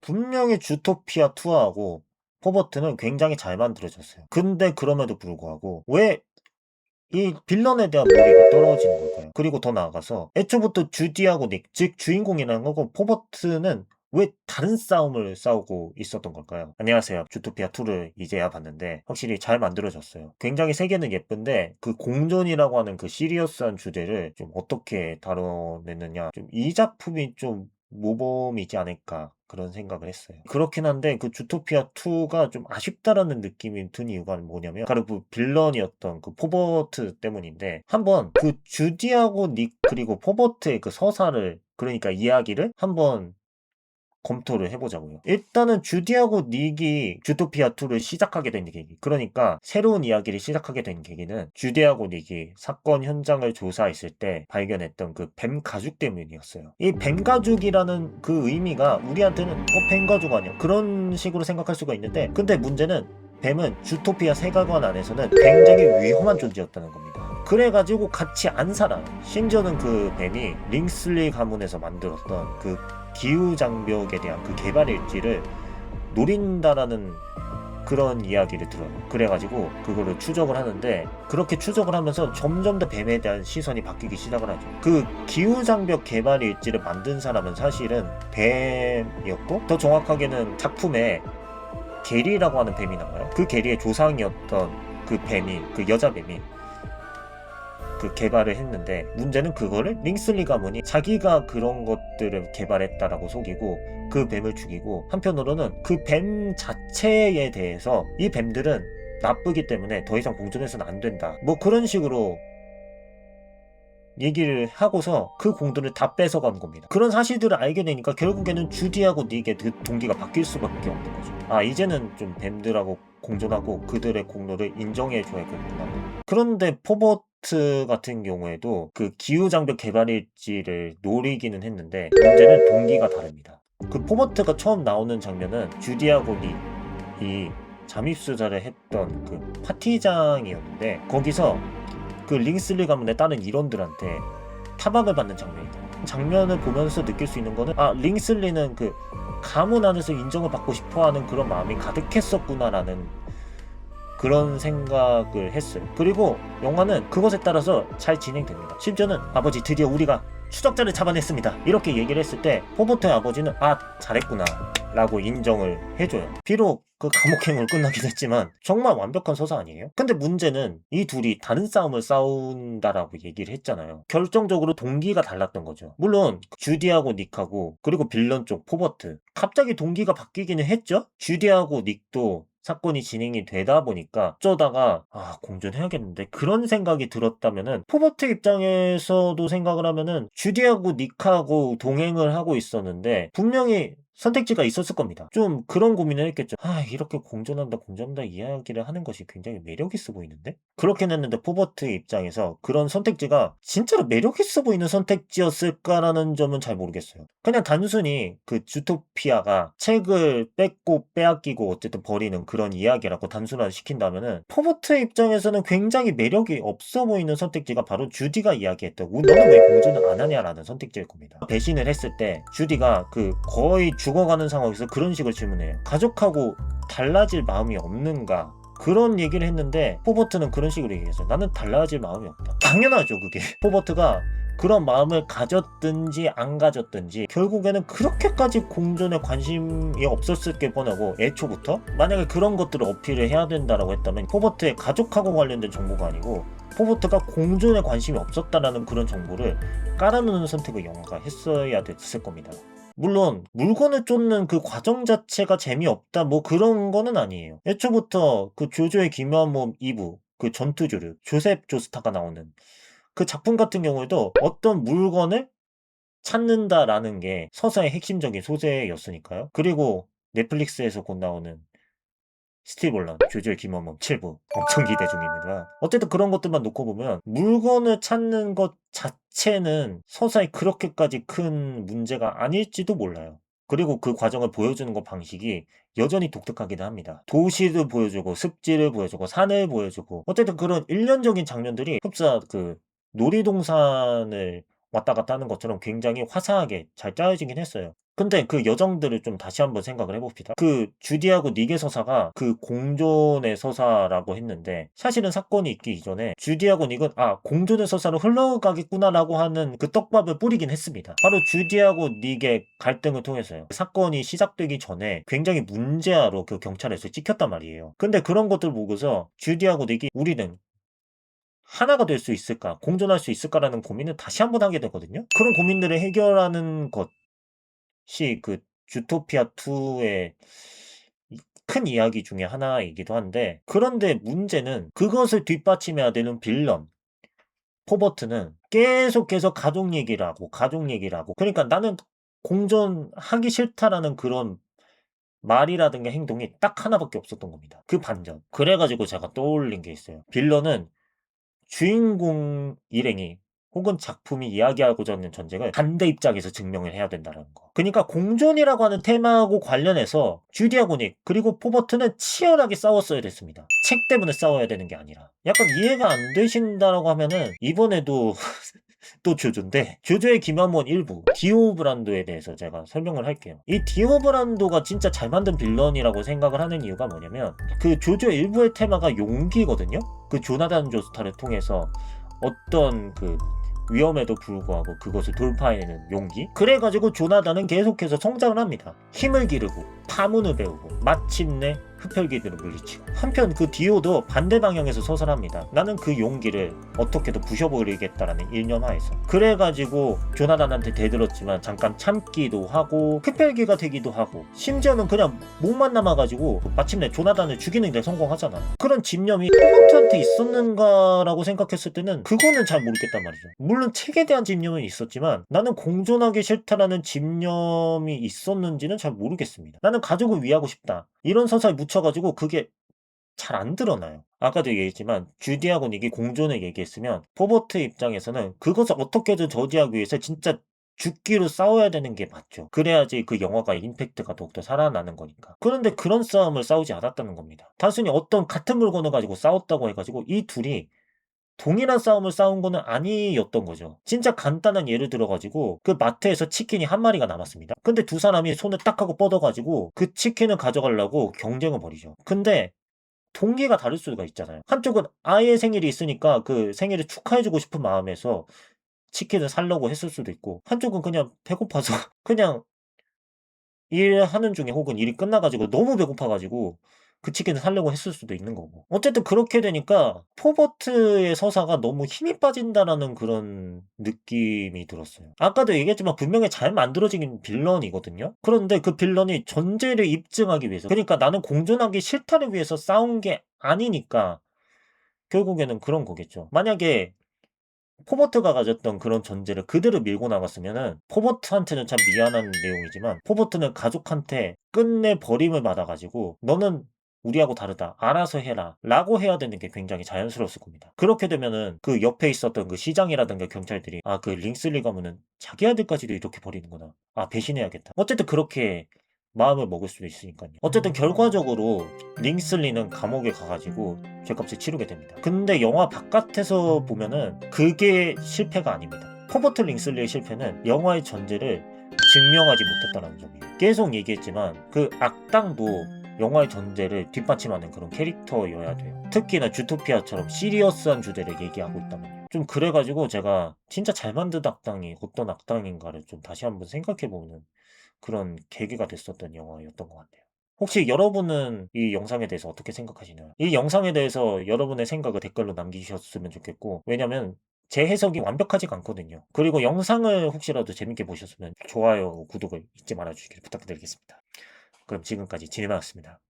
분명히 주토피아 2하고 포버트는 굉장히 잘 만들어졌어요. 근데 그럼에도 불구하고 왜 이 빌런에 대한 몰입이 떨어지는 걸까요? 그리고 더 나아가서 애초부터 주디하고 닉, 즉 주인공이라는 거고 포버트는 왜 다른 싸움을 싸우고 있었던 걸까요? 안녕하세요. 주토피아 2를 이제야 봤는데 확실히 잘 만들어졌어요. 굉장히 세계는 예쁜데 그 공존이라고 하는 그 시리어스한 주제를 좀 어떻게 다뤄냈느냐, 좀 이 작품이 좀 모범이지 않을까 그런 생각을 했어요. 그렇긴 한데 그 주토피아 2가 좀 아쉽다라는 느낌이 든 이유가 뭐냐면 바로 그 빌런이었던 그 포버트 때문인데, 한번 그 주디하고 닉 그리고 포버트의 그 서사를, 그러니까 이야기를 한번 검토를 해보자고요. 일단은 주디하고 닉이 주토피아2를 시작하게 된 계기, 그러니까 새로운 이야기를 시작하게 된 계기는 주디하고 닉이 사건 현장을 조사했을 때 발견했던 그 뱀 가죽 때문이었어요. 이 뱀 가죽이라는 그 의미가 우리한테는 뱀 가죽 아니야, 그런 식으로 생각할 수가 있는데, 근데 문제는 뱀은 주토피아 세계관 안에서는 굉장히 위험한 존재였다는 겁니다. 그래가지고 같이 안 살아요. 심지어는 그 뱀이 링슬리 가문에서 만들었던 그 기후장벽에 대한 그 개발 일지를 노린다라는 그런 이야기를 들어요. 그래가지고 그거를 추적을 하는데, 그렇게 추적을 하면서 점점 더 뱀에 대한 시선이 바뀌기 시작을 하죠. 그 기후장벽 개발 일지를 만든 사람은 사실은 뱀이었고, 더 정확하게는 작품에 게리라고 하는 뱀이 나와요. 그 게리의 조상이었던 그 뱀이, 그 여자 뱀이 그 개발을 했는데, 문제는 그거를 링슬리 가문이 자기가 그런 것들을 개발했다라고 속이고 그 뱀을 죽이고, 한편으로는 그 뱀 자체에 대해서 이 뱀들은 나쁘기 때문에 더 이상 공존해서는 안 된다, 뭐 그런 식으로 얘기를 하고서 그 공들을 다 뺏어간 겁니다. 그런 사실들을 알게 되니까 결국에는 주디하고 닉의 그 동기가 바뀔 수밖에 없는 거죠. 아, 이제는 좀 뱀들하고 공존하고 그들의 공로를 인정해줘야겠구나. 그런데 포버트 같은 경우에도 그 기후장벽 개발 일지를 노리기는 했는데, 문제는 동기가 다릅니다. 그 포버트가 처음 나오는 장면은 주디하고 닉이 잠입수사를 했던 그 파티장이었는데, 거기서 그 링슬리 가문의 다른 일원들한테 타박을 받는 장면이다. 장면을 보면서 느낄 수 있는 거는, 아, 링슬리는 그 가문 안에서 인정을 받고 싶어하는 그런 마음이 가득했었구나라는 그런 생각을 했어요. 그리고 영화는 그것에 따라서 잘 진행됩니다. 심지어는 아버지, 드디어 우리가 추적자를 잡아냈습니다, 이렇게 얘기를 했을 때 포버트의 아버지는 아, 잘했구나 라고 인정을 해줘요. 비록 그 감옥행으로 끝나긴 했지만 정말 완벽한 서사 아니에요? 근데 문제는 이 둘이 다른 싸움을 싸운다라고 얘기를 했잖아요. 결정적으로 동기가 달랐던 거죠. 물론 주디하고 닉하고 그리고 빌런 쪽 포버트, 갑자기 동기가 바뀌기는 했죠. 주디하고 닉도 사건이 진행이 되다 보니까 어쩌다가 아, 공존해야겠는데 그런 생각이 들었다면은, 포버트 입장에서도 생각을 하면은 주디하고 닉하고 동행을 하고 있었는데 분명히 선택지가 있었을 겁니다. 좀 그런 고민을 했겠죠. 아, 이렇게 공존한다 이야기를 하는 것이 굉장히 매력 있어 보이는데? 그렇긴 했는데 포버트 입장에서 그런 선택지가 진짜로 매력 있어 보이는 선택지였을까라는 점은 잘 모르겠어요. 그냥 단순히 그 주토피아가 책을 뺏고 빼앗기고 어쨌든 버리는 그런 이야기라고 단순화 시킨다면은, 포버트 입장에서는 굉장히 매력이 없어 보이는 선택지가 바로 주디가 이야기했던 너는 왜 공존을 안 하냐라는 선택지일 겁니다. 배신을 했을 때 주디가 그 거의 죽어가는 상황에서 그런 식으로 질문해요. 가족하고 달라질 마음이 없는가? 그런 얘기를 했는데 포버트는 그런 식으로 얘기했어요. 나는 달라질 마음이 없다. 당연하죠, 그게. 포버트가 그런 마음을 가졌든지 안 가졌든지 결국에는 그렇게까지 공존에 관심이 없었을 게 뻔하고, 애초부터 만약에 그런 것들을 어필을 해야 된다라고 했다면 포버트의 가족하고 관련된 정보가 아니고 포버트가 공존에 관심이 없었다라는 그런 정보를 깔아놓는 선택을 영화가 했어야 됐을 겁니다. 물론 물건을 쫓는 그 과정 자체가 재미없다 뭐 그런 거는 아니에요. 애초부터 그 조조의 기묘한 몸 2부 그 전투조류 조셉 조스타가 나오는 그 작품 같은 경우에도 어떤 물건을 찾는다라는 게 서사의 핵심적인 소재였으니까요. 그리고 넷플릭스에서 곧 나오는 스티브 올런 조조의 기묘한 몸 7부 엄청 기대 중입니다. 어쨌든 그런 것들만 놓고 보면 물건을 찾는 것 자체는 서사에 그렇게까지 큰 문제가 아닐지도 몰라요. 그리고 그 과정을 보여주는 것 방식이 여전히 독특하기도 합니다. 도시를 보여주고 습지를 보여주고 산을 보여주고, 어쨌든 그런 일련적인 장면들이 흡사 그 놀이동산을 왔다 갔다 하는 것처럼 굉장히 화사하게 잘 짜여지긴 했어요. 근데 그 여정들을 좀 다시 한번 생각을 해봅시다. 그 주디하고 닉의 서사가 그 공존의 서사라고 했는데 사실은 사건이 있기 이전에 주디하고 닉은 공존의 서사로 흘러가겠구나라고 하는 그 떡밥을 뿌리긴 했습니다. 바로 주디하고 닉의 갈등을 통해서요. 사건이 시작되기 전에 굉장히 문제아로 그 경찰에서 찍혔단 말이에요. 근데 그런 것들 보고서 주디하고 닉이 우리는 하나가 될 수 있을까? 공존할 수 있을까라는 고민을 다시 한번 하게 되거든요. 그런 고민들을 해결하는 것이 그 주토피아 2의 큰 이야기 중에 하나이기도 한데, 그런데 문제는 그것을 뒷받침해야 되는 빌런 포버트는 계속해서 가족 얘기를 하고 가족 얘기를 하고, 그러니까 나는 공존하기 싫다라는 그런 말이라든가 행동이 딱 하나밖에 없었던 겁니다. 그 반전. 그래가지고 제가 떠올린 게 있어요. 빌런은 주인공 일행이 혹은 작품이 이야기하고자 하는 전쟁을 반대 입장에서 증명을 해야 된다는 거. 그러니까 공존이라고 하는 테마하고 관련해서 주디하고 닉 그리고 포버트는 치열하게 싸웠어야 됐습니다. 책 때문에 싸워야 되는 게 아니라. 약간 이해가 안 되신다라고 하면은 이번에도 또 조조인데, 조조의 김한원 일부 디오 브란도에 대해서 제가 설명을 할게요. 이 디오 브란도가 진짜 잘 만든 빌런이라고 생각을 하는 이유가 뭐냐면, 그 조조 일부의 테마가 용기거든요. 그 조나단 조스타를 통해서 어떤 그 위험에도 불구하고 그것을 돌파해내는 용기. 그래가지고 조나단은 계속해서 성장을 합니다. 힘을 기르고 파문을 배우고 마침내 흡혈귀들을 물리치고. 한편 그 디오도 반대 방향에서 서설합니다. 나는 그 용기를 어떻게든 부셔버리겠다라는 일념하에서. 그래가지고 조나단한테 대들었지만 잠깐 참기도 하고 흡혈귀가 되기도 하고, 심지어는 그냥 목만 남아가지고 마침내 조나단을 죽이는 데 성공하잖아. 그런 집념이 포버트한테 있었는가라고 생각했을 때는 그거는 잘 모르겠단 말이죠. 물론 책에 대한 집념은 있었지만 나는 공존하기 싫다라는 집념이 있었는지는 잘 모르겠습니다. 나는 가족을 위하고 싶다, 이런 서사에 묻혀가지고 그게 잘 안 드러나요. 아까도 얘기했지만 주디하고 닉이 공존을 얘기했으면 포버트 입장에서는 그것을 어떻게든 저지하기 위해서 진짜 죽기로 싸워야 되는 게 맞죠. 그래야지 그 영화가 임팩트가 더욱더 살아나는 거니까. 그런데 그런 싸움을 싸우지 않았다는 겁니다. 단순히 어떤 같은 물건을 가지고 싸웠다고 해가지고 이 둘이 동일한 싸움을 싸운 거는 아니었던 거죠. 진짜 간단한 예를 들어가지고 그 마트에서 치킨이 한 마리가 남았습니다. 근데 두 사람이 손을 딱 하고 뻗어가지고 그 치킨을 가져가려고 경쟁을 벌이죠. 근데 동기가 다를 수가 있잖아요. 한쪽은 아이의 생일이 있으니까 그 생일을 축하해주고 싶은 마음에서 치킨을 사려고 했을 수도 있고, 한쪽은 그냥 배고파서 그냥 일하는 중에 혹은 일이 끝나가지고 너무 배고파가지고 그 치킨을 사려고 했을 수도 있는 거고. 어쨌든 그렇게 되니까 포버트의 서사가 너무 힘이 빠진다라는 그런 느낌이 들었어요. 아까도 얘기했지만 분명히 잘 만들어진 빌런이거든요. 그런데 그 빌런이 존재를 입증하기 위해서, 그러니까 나는 공존하기 싫다를 위해서 싸운 게 아니니까 결국에는 그런 거겠죠. 만약에 포버트가 가졌던 그런 전제를 그대로 밀고 나갔으면은 포버트한테는 참 미안한 내용이지만 포버트는 가족한테 끝내 버림을 받아가지고 너는 우리하고 다르다, 알아서 해라 라고 해야 되는 게 굉장히 자연스러웠을 겁니다. 그렇게 되면은 그 옆에 있었던 그 시장이라든가 경찰들이 그 링슬리 가면은 자기 아들까지도 이렇게 버리는구나, 배신해야겠다, 어쨌든 그렇게 마음을 먹을 수도 있으니까요. 어쨌든 결과적으로 링슬리는 감옥에 가가지고 죄값을 치르게 됩니다. 근데 영화 바깥에서 보면은 그게 실패가 아닙니다. 포버트 링슬리의 실패는 영화의 전제를 증명하지 못했다는 점이에요. 계속 얘기했지만 그 악당도 영화의 전제를 뒷받침하는 그런 캐릭터여야 돼요. 특히나 주토피아처럼 시리어스한 주제를 얘기하고 있다면요. 좀 그래가지고 제가 진짜 잘 만든 악당이 어떤 악당인가를 좀 다시 한번 생각해보는 그런 계기가 됐었던 영화였던 것 같아요. 혹시 여러분은 이 영상에 대해서 어떻게 생각하시나요? 이 영상에 대해서 여러분의 생각을 댓글로 남기셨으면 좋겠고, 왜냐면 제 해석이 완벽하지가 않거든요. 그리고 영상을 혹시라도 재밌게 보셨으면 좋아요, 구독을 잊지 말아주시길 부탁드리겠습니다. 그럼 지금까지 진해봤습니다.